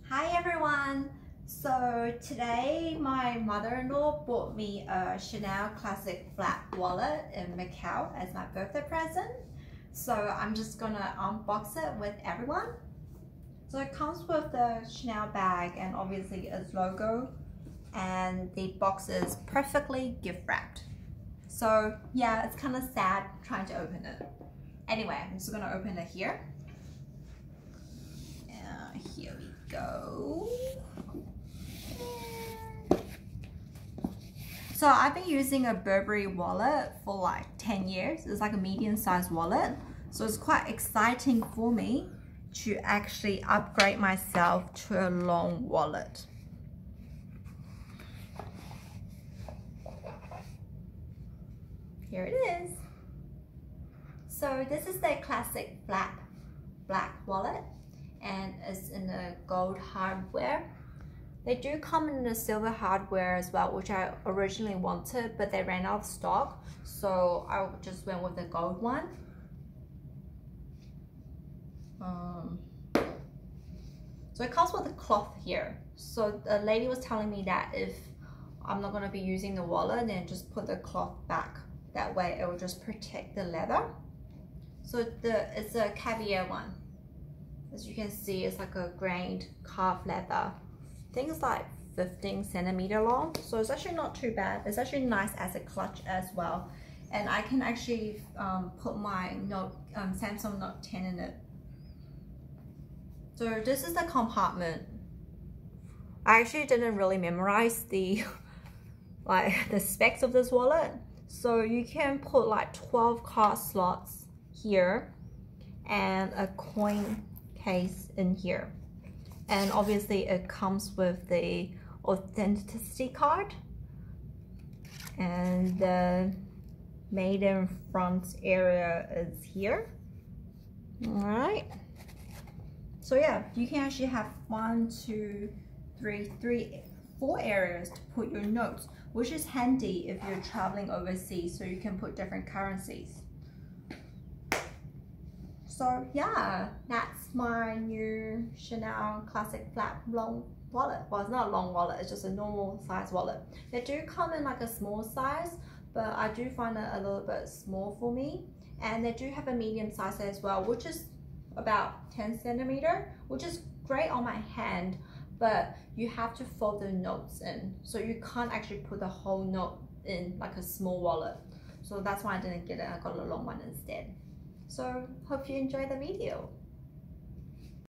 Hi everyone! So today my mother-in-law bought me a Chanel Classic Flat wallet in Macau as my birthday present. So I'm just gonna unbox it with everyone. So it comes with the Chanel bag and obviously its logo, and the box is perfectly gift wrapped. So yeah, it's kind of sad trying to open it. Anyway, I'm just gonna open it here. Here we go. So I've been using a Burberry wallet for like 10 years. It's like a medium-sized wallet. So it's quite exciting for me to actually upgrade myself to a long wallet. Here it is. So this is the classic flat black wallet, and it's in the gold hardware. They do come in the silver hardware as well, which I originally wanted, but they ran out of stock, so I just went with the gold one. So it comes with a cloth here. So the lady was telling me that if I'm not going to be using the wallet, then just put the cloth back. That way it will just protect the leather. So it's a caviar one. As you can see, it's like a grained calf leather. I think it's like 15 centimeter long, so it's actually not too bad. It's actually nice as a clutch as well, and I can actually put my Samsung Note 10 in it. So this is the compartment. I actually didn't really memorize the the specs of this wallet. So you can put like 12 card slots here and a coin case in here, and obviously it comes with the authenticity card, and the maiden front area is here. All right, so yeah, you can actually have 4 areas to put your notes, which is handy if you're traveling overseas, so you can put different currencies. So yeah, that's my new Chanel Classic Flat long wallet. Well, it's not a long wallet, it's just a normal size wallet. They do come in like a small size, but I do find it a little bit small for me. And they do have a medium size as well, which is about 10 centimeter, which is great on my hand, but you have to fold the notes in. So you can't actually put the whole note in like a small wallet. So that's why I didn't get it, I got a long one instead. So hope you enjoy the video.